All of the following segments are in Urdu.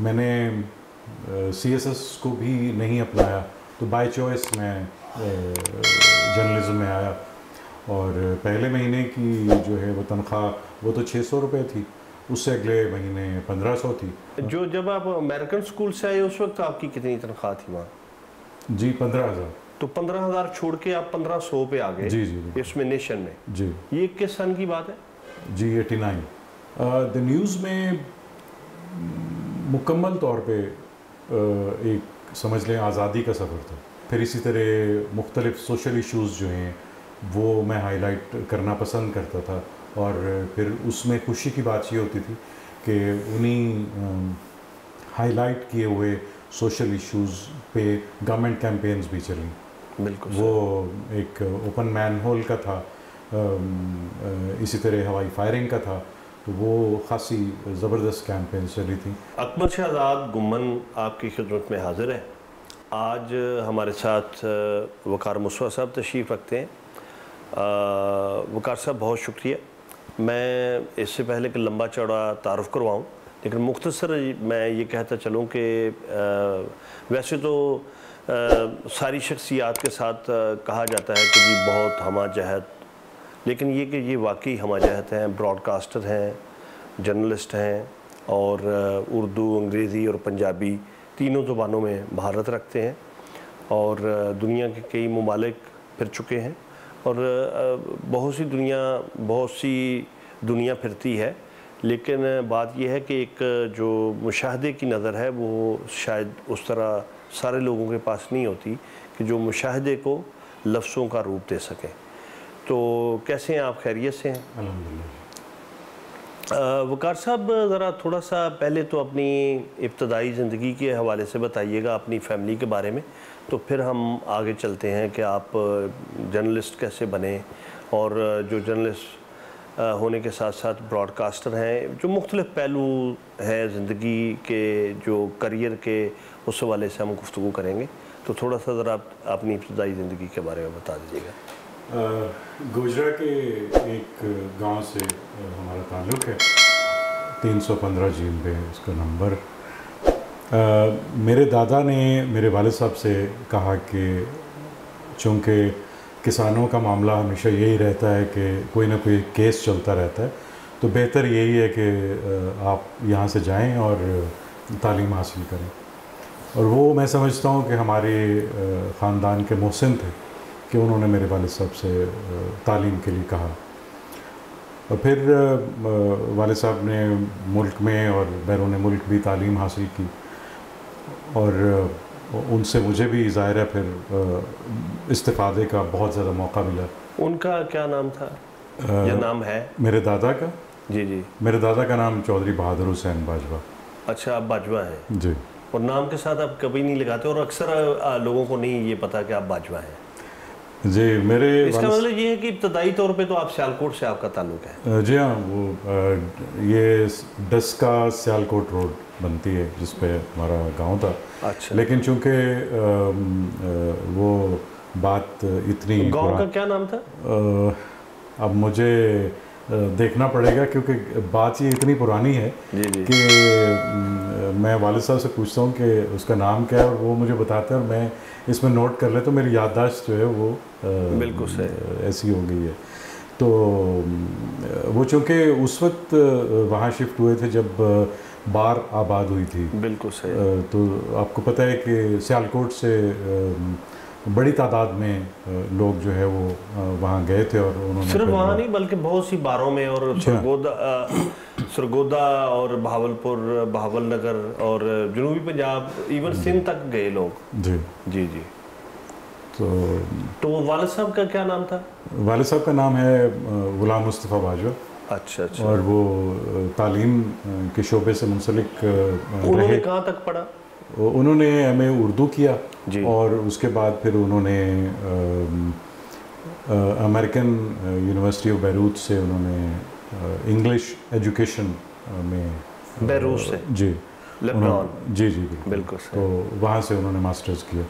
میں نے CSS کو بھی نہیں اپنایا تو بائی چوائس میں جرنلزم میں آیا. اور پہلے مہینے کی جو ہے وہ تنخواہ وہ تو 600 روپے تھی, اس سے اگلے مہینے 1500 تھی. جب آپ امریکن اسکول سے آئے اس وقت آپ کی کتنی تنخواہ تھی وہاں؟ جی 15,000. تو 15,000 چھوڑ کے آپ 1500 پہ آ گئے. جی جی اس میں نیشن میں. جی یہ کس سن کی بات ہے؟ جی 89. دا نیوز میں مکمل طور پہ ایک سمجھ لیں آزادی کا سفر تھا. پھر اسی طرح مختلف سوشل ایشوز جو ہیں وہ میں ہائی لائٹ کرنا پسند کرتا تھا, اور پھر اس میں خوشی کی بات یہ ہوتی تھی کہ انہی ہائی لائٹ کیے ہوئے سوشل ایشوز پہ گورنمنٹ کیمپینز بھی چلیں. بالکل. وہ ایک اوپن مین ہول کا تھا, اسی طرح ہوائی فائرنگ کا تھا, تو وہ خاصی زبردست کیمپینز چلی تھیں. اکمل شہزاد گمن آپ کی خدمت میں حاضر ہے. آج ہمارے ساتھ وقار مصطفیٰ صاحب تشریف رکھتے ہیں. وقار صاحب بہت شکریہ. میں اس سے پہلے کہ لمبا چوڑا تعارف کرواؤں, لیکن مختصر میں یہ کہتا چلوں کہ ویسے تو ساری شخصیات کے ساتھ کہا جاتا ہے کہ جی بہت ہمہ جہت, لیکن یہ کہ یہ واقعی ہمہ جہت ہیں. براڈ کاسٹر ہیں, جرنلسٹ ہیں, اور اردو, انگریزی اور پنجابی تینوں زبانوں میں مہارت رکھتے ہیں, اور دنیا کے کئی ممالک پھر چکے ہیں, اور بہت سی دنیا پھرتی ہے. لیکن بات یہ ہے کہ ایک جو مشاہدے کی نظر ہے وہ شاید اس طرح سارے لوگوں کے پاس نہیں ہوتی کہ جو مشاہدے کو لفظوں کا روپ دے سکیں. تو کیسے ہیں آپ؟ خیریت سے ہیں؟ الحمدللہ. وقار صاحب ذرا تھوڑا سا پہلے تو اپنی ابتدائی زندگی کے حوالے سے بتائیے گا, اپنی فیملی کے بارے میں, تو پھر ہم آگے چلتے ہیں کہ آپ جرنلسٹ کیسے بنے, اور جو جرنلسٹ ہونے کے ساتھ ساتھ براڈ کاسٹر ہیں, جو مختلف پہلو ہیں زندگی کے, جو کریئر کے, اس حوالے سے ہم گفتگو کریں گے. تو تھوڑا سا ذرا آپ اپنی ابتدائی زندگی کے بارے میں بتا دیجیے گا. گوجرا کے ایک گاؤں سے ہمارا تعلق ہے, 315 جیم پہ اس کا نمبر. میرے دادا نے میرے والد صاحب سے کہا کہ چونکہ کسانوں کا معاملہ ہمیشہ یہی رہتا ہے کہ کوئی نہ کوئی کیس چلتا رہتا ہے, تو بہتر یہی ہے کہ آپ یہاں سے جائیں اور تعلیم حاصل کریں. اور وہ میں سمجھتا ہوں کہ ہمارے خاندان کے محسن تھے کہ انہوں نے میرے والد صاحب سے تعلیم کے لیے کہا. اور پھر والد صاحب نے ملک میں اور بیرون ملک بھی تعلیم حاصل کی, اور ان سے مجھے بھی ظاہر ہے پھر استفادے کا بہت زیادہ موقع ملا. ان کا کیا نام تھا یا نام ہے؟ میرے دادا کا؟ جی جی. میرے دادا کا نام چودھری بہادر حسین باجوہ. اچھا, آپ باجوہ ہیں؟ جی. اور نام کے ساتھ آپ کبھی نہیں لگاتے, اور اکثر لوگوں کو نہیں یہ پتا کہ آپ باجوہ ہیں. جی. میرے اس کا مطلب یہ ہے کہ ابتدائی طور پہ تو آپ سیالکوٹ سے آپ کا تعلق ہے؟ جی ہاں, وہ یہ ڈسکا سیالکوٹ روڈ بنتی ہے جس پہ ہمارا گاؤں تھا. اچھا. لیکن چونکہ وہ بات اتنی, گاؤں کا کیا نام تھا؟ اب مجھے دیکھنا پڑے گا کیونکہ بات یہ اتنی پرانی ہے کہ میں والد صاحب سے پوچھتا ہوں کہ اس کا نام کیا ہے, اور وہ مجھے بتاتے ہیں, اور میں اس میں نوٹ کر لیتا ہوں. میری یادداشت جو ہے وہ بالکل صحیح ایسی ہو گئی ہے. تو وہ چونکہ اس وقت وہاں شفٹ ہوئے تھے جب بار آباد ہوئی تھی. بالکل صحیح. تو آپ کو پتہ ہے کہ سیالکوٹ سے بڑی تعداد میں لوگ جو ہے وہ وہاں گئے تھے, اور انہوں نے صرف وہاں نہیں بلکہ بہت سی باروں میں, اور سرگودا اور بہاولپور, بہاول نگر اور جنوبی پنجاب, ایون سندھ تک گئے لوگ. جی جی جی. تو والد صاحب کا کیا نام تھا؟ والد صاحب کا نام ہے غلام مصطفیٰ باجوہ. اچھا اچھا. اور وہ تعلیم کے شعبے سے منسلک انہوں نے کہاں تک پڑھا؟ انہوں نے ایم اے اردو کیا, جی, اور اس کے بعد پھر انہوں نے امریکن یونیورسٹی آف بیروت سے انہوں نے انگلش ایجوکیشن میں, بیروت سے؟ جی, لبنان. جی جی بالکل. تو وہاں سے انہوں نے ماسٹرز کیا.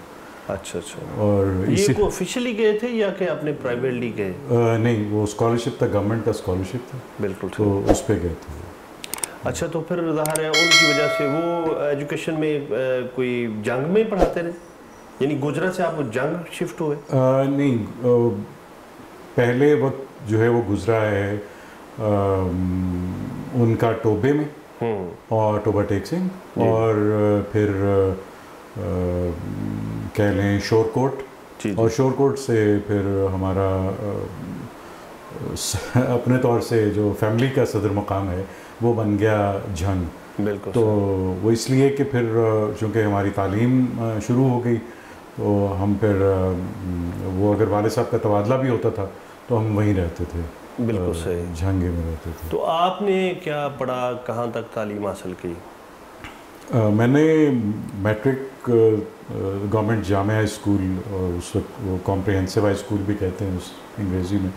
اچھا اچھا. اور یہ کو آفیشلی گئے تھے یا کہ اپنے پرائیویٹلی گئے؟ نہیں, وہ اسکالرشپ تھا, گورنمنٹ کا اسکالرشپ تھا. بالکل. تو اس پہ گئے تھے. اچھا تو پھر ظاہر ہے ان کی وجہ سے وہ ایجوکیشن میں کوئی جنگ میں پڑھاتے رہے، یعنی گجرا سے آپ جنگ شفٹ ہوئے؟ نہیں، پہلے وقت جو ہے وہ گزرا ہے ان کا ٹوبے میں اور ٹوبا ٹیکسنگ، اور پھر کہہ لیں شور کوٹ، اور شور کوٹ سے پھر ہمارا اپنے طور سے جو فیملی کا صدر مقام ہے وہ بن گیا جھنگ۔ بالکل، تو وہ اس لیے کہ پھر چونکہ ہماری تعلیم شروع ہو گئی تو ہم پھر وہ اگر والد صاحب کا تبادلہ بھی ہوتا تھا تو ہم وہیں رہتے تھے، بالکل صحیح، جھنگے میں رہتے تھے۔ تو آپ نے کیا پڑھا، کہاں تک تعلیم حاصل کی؟ میں نے میٹرک گورنمنٹ جامعہ اسکول، اور اس وقت وہ کمپریہنسو ہائی اسکول بھی کہتے ہیں اس انگریزی میں،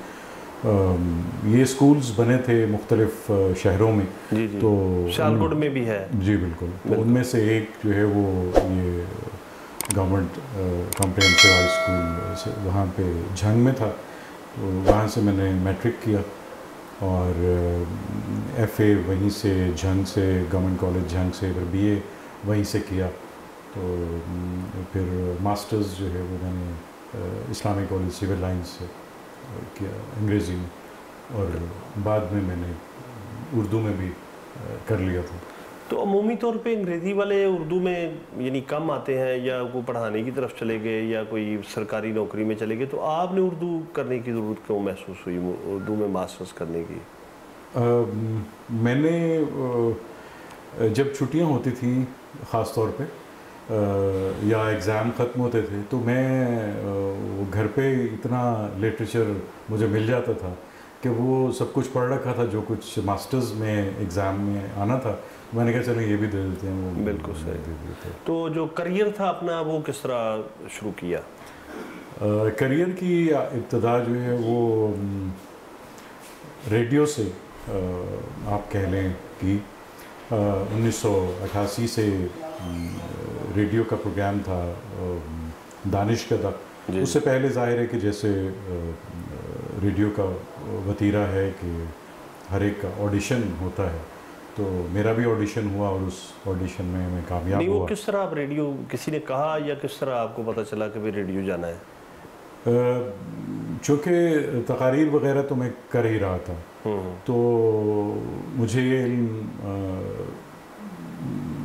یہ اسکولز بنے تھے مختلف شہروں میں، جی تو سیالکوٹ میں بھی ہے، جی بالکل، تو ان میں سے ایک جو ہے وہ یہ گورنمنٹ کمپریہنسو ہائی اسکول وہاں پہ جھنگ میں تھا، تو وہاں سے میں نے میٹرک کیا، اور ایف اے وہیں سے جھنگ سے، گورنمنٹ کالج جھنگ سے، پھر بی اے وہیں سے کیا، تو پھر ماسٹرز جو ہے وہ میں نے اسلامی کالج سول لائنس سے کیا انگریزی میں، اور بعد میں نے اردو میں بھی کر لیا تھا۔ تو عمومی طور پہ انگریزی والے اردو میں یعنی کم آتے ہیں، یا وہ پڑھانے کی طرف چلے گئے یا کوئی سرکاری نوکری میں چلے گئے، تو آپ نے اردو کرنے کی ضرورت کیوں محسوس ہوئی، اردو میں ماسٹرز کرنے کی؟ میں نے جب چھٹیاں ہوتی تھیں خاص طور پہ یا ایگزام ختم ہوتے تھے، تو میں گھر پہ اتنا لٹریچر مجھے مل جاتا تھا کہ وہ سب کچھ پڑھ رکھا تھا جو کچھ ماسٹرز میں ایگزام میں آنا تھا، میں نے کہا چلیں یہ بھی دے دیتے ہیں، وہ بالکل صحیح۔ تو جو کریئر تھا اپنا وہ کس طرح شروع کیا؟ کریئر کی ابتدا جو ہے وہ ریڈیو سے آپ کہہ لیں کہ 1988 سے ریڈیو کا پروگرام تھا دانش کدہ، اس سے پہلے ظاہر ہے کہ جیسے ریڈیو کا وتیرہ ہے کہ ہر ایک کا آڈیشن ہوتا ہے، تو میرا بھی آڈیشن ہوا اور اس آڈیشن میں میں کامیاب ہوا۔ وہ کس طرح آپ ریڈیو، کسی نے کہا یا کس طرح آپ کو پتہ چلا کہ ریڈیو جانا ہے؟ چونکہ تقاریر وغیرہ تو میں کر ہی رہا تھا، تو مجھے یہ علم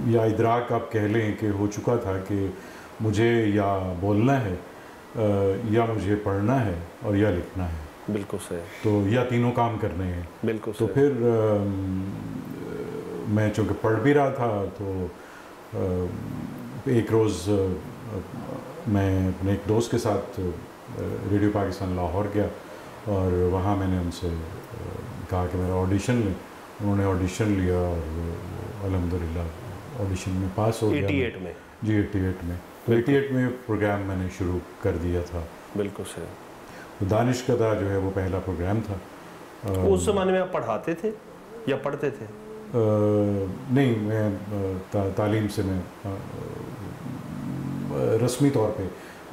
یا ادراک آپ کہہ لیں کہ ہو چکا تھا کہ مجھے یا بولنا ہے یا مجھے پڑھنا ہے اور یا لکھنا ہے۔ بالکل صحیح۔ تو یا تینوں کام کرنے ہیں۔ بالکل تو پھر میں چونکہ پڑھ بھی رہا تھا، تو ایک روز میں اپنے ایک دوست کے ساتھ ریڈیو پاکستان لاہور گیا، اور وہاں میں نے ان سے کہا کہ میرا آڈیشن لیں، انہوں نے آڈیشن لیا اور الحمدللہ آڈیشن میں پاس ہو گیا۔ 88 میں؟ جی 88 میں، تو 88 میں پروگرام میں نے شروع کر دیا تھا۔ بالکل صحیح۔ دانش کدہ جو ہے وہ پہلا پروگرام تھا۔ اس زمانے میں آپ پڑھاتے تھے یا پڑھتے تھے؟ نہیں، میں تعلیم سے میں رسمی طور پہ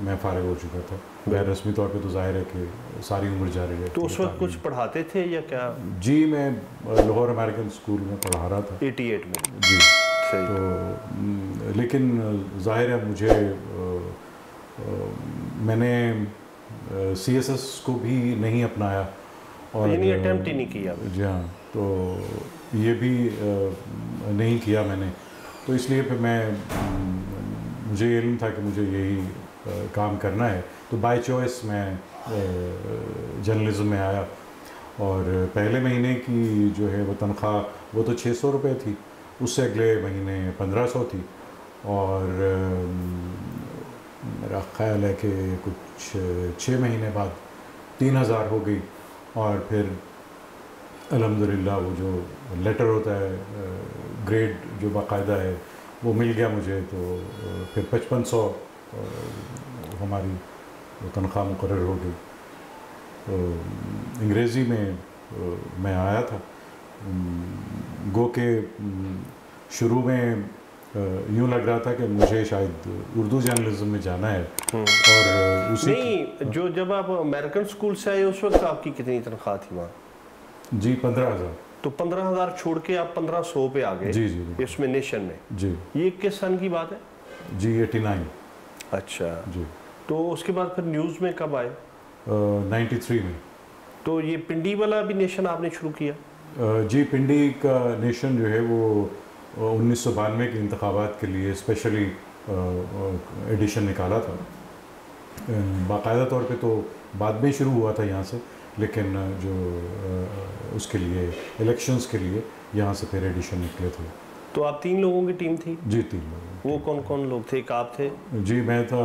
میں فارغ ہو چکا تھا، غیر رسمی طور پہ تو ظاہر ہے کہ ساری عمر جاری رہتی ہے۔ تو اس وقت کچھ پڑھاتے تھے یا کیا؟ جی میں لاہور امریکن اسکول میں پڑھا رہا تھا 88 میں؟ جی۔ صحیح۔ تو لیکن ظاہر ہے مجھے میں نے سی ایس ایس کو بھی نہیں اپنایا، اور یعنی اٹیمپٹ ہی نہیں کیا؟ جی ہاں، تو یہ بھی نہیں کیا میں نے، تو اس لیے پھر مجھے علم تھا کہ مجھے یہی کام کرنا ہے، تو بائی چوائس میں جرنلزم میں آیا، اور پہلے مہینے کی جو ہے وہ تنخواہ وہ تو 600 روپے تھی، اس سے اگلے مہینے 1500 تھی، اور میرا خیال ہے کہ کچھ 6 مہینے بعد 3000 ہو گئی، اور پھر الحمدللہ وہ جو لیٹر ہوتا ہے گریڈ جو باقاعدہ ہے وہ مل گیا مجھے، تو پھر 5500 ہماری تنخواہ مقرر ہو گئی۔ تو انگریزی میں آیا تھا، گو کہ شروع میں یوں لگ رہا تھا کہ مجھے شاید اردو جرنلزم میں جانا ہے، اور اسی نہیں، جب آپ امریکن اسکول سے آئے اس وقت آپ کی کتنی تنخواہ تھی وہاں؟ جی 15,000۔ تو 15,000 چھوڑ کے آپ 1500 پہ آ گئے جی جی اس میں نیشن میں. جی. یہ کس سن کی بات ہے؟ جی 89. اچھا جی. تو اس کے بعد پھر نیوز میں کب آئے؟ 93 میں. تو یہ پنڈی والا بھی نیشن آپ نے شروع کیا؟ جی پنڈی کا نیشن جو ہے وہ 1992 کے انتخابات کے لیے اسپیشلی ایڈیشن نکالا تھا. باقاعدہ طور پہ تو بعد میں شروع ہوا تھا یہاں سے، لیکن جو اس کے لیے الیکشنز کے لیے یہاں سے پھر ایڈیشن نکلے تھے. تو آپ 3 لوگوں کی ٹیم تھی؟ جی 3 لوگ. وہ کون کون لوگ تھے؟ ایک آپ تھے؟ جی میں تھا،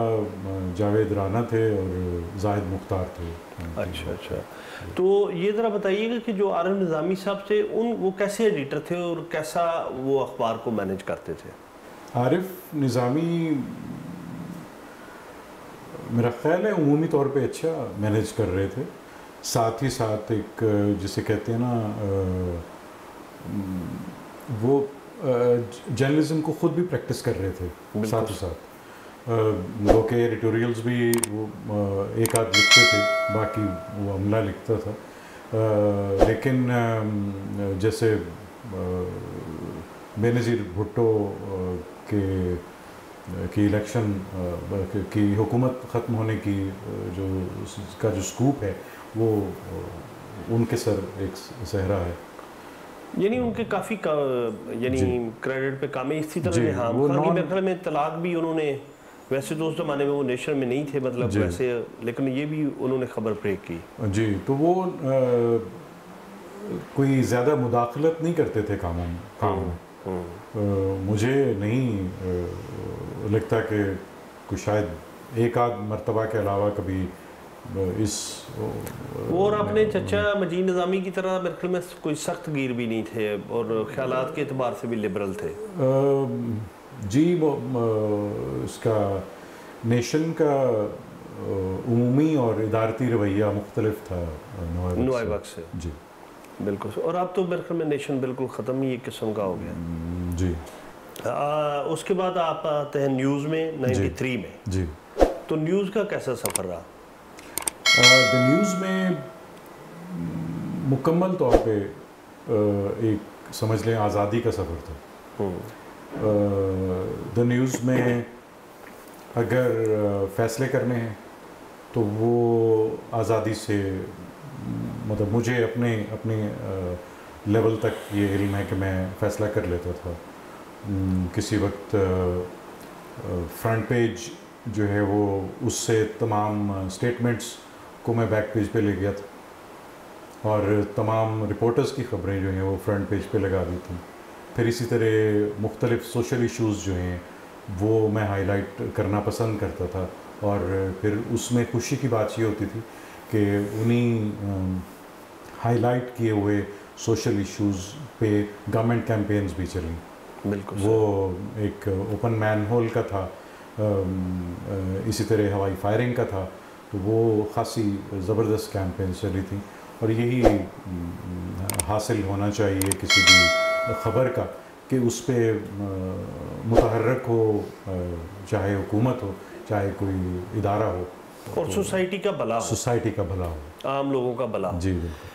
جاوید رانا تھے اور زاہد مختار تھے. اچھا اچھا. تو یہ ذرا بتائیے گا کہ جو عارف نظامی صاحب تھے وہ کیسے ایڈیٹر تھے اور کیسا وہ اخبار کو مینیج کرتے تھے؟ عارف نظامی میرا خیال ہے عمومی طور پہ اچھا مینیج کر رہے تھے. ساتھ ہی ساتھ ایک جسے کہتے ہیں نا وہ جرنلزم کو خود بھی پریکٹس کر رہے تھے ساتھ ہی ساتھ. وہ کہ ایڈیٹوریلز بھی وہ ایک آدھ لکھتے تھے، باقی وہ عملہ لکھتا تھا. لیکن جیسے بے نظیر بھٹو کی الیکشن کی حکومت ختم ہونے کی جو اس کا جو سکوپ ہے وہ ان کے سر ایک صحرا ہے. یعنی ان کے کافی یعنی کریڈٹ پہ کام ہے. اسی طرح ریحام خان کی میرے خیال میں طلاق بھی انہوں نے، ویسے تو اس زمانے میں وہ نیشن میں نہیں تھے مطلب ویسے، لیکن یہ بھی انہوں نے خبر بریک کی. جی تو وہ کوئی زیادہ مداخلت نہیں کرتے تھے کاموں میں. مجھے نہیں لگتا کہ کوئی شاید ایک آدھ مرتبہ کے علاوہ کبھی اس اور اپنے چچا مجید نظامی کی طرح میرے خیال میں کوئی سخت گیر بھی نہیں تھے اور خیالات کے اعتبار سے بھی لبرل تھے. جی اس کا نیشن کا عمومی اور ادارتی رویہ مختلف تھا نوائے وقت سے. جی بالکل. اور اب تو میرے خیال میں نیشن بالکل ختم ہی ایک قسم کا ہو گیا. جی. اس کے بعد آپ آتے ہیں نیوز میں 93 میں. جی. تو نیوز کا کیسا سفر رہا؟ نیوز میں مکمل طور پہ ایک سمجھ لیں آزادی کا سفر تھا. نیوز میں اگر فیصلے کرنے ہیں تو وہ آزادی سے مطلب مجھے اپنے لیول تک یہ علم ہے کہ میں فیصلہ کر لیتا تھا. کسی وقت فرنٹ پیج جو ہے وہ اس سے تمام سٹیٹمنٹس کو میں بیک پیج پہ لے گیا تھا اور تمام رپورٹرز کی خبریں جو ہیں وہ فرنٹ پیج پہ لگا دی تھیں. پھر اسی طرح مختلف سوشل ایشوز جو ہیں وہ میں ہائی لائٹ کرنا پسند کرتا تھا اور پھر اس میں خوشی کی بات یہ ہوتی تھی کہ انہی ہائی لائٹ کیے ہوئے سوشل ایشوز پہ گورنمنٹ کیمپینز بھی چلیں. بالکل. وہ ایک اوپن مین ہول کا تھا، اسی طرح ہوائی فائرنگ کا تھا، تو وہ خاصی زبردست کیمپینز چلی تھیں. اور یہی حاصل ہونا چاہیے کسی بھی خبر کا کہ اس پہ متحرک ہو، چاہے حکومت ہو چاہے کوئی ادارہ ہو، اور سوسائٹی کا بھلا ہو. سوسائٹی کا بھلا ہو، عام لوگوں کا بھلا ہو. جی بالکل.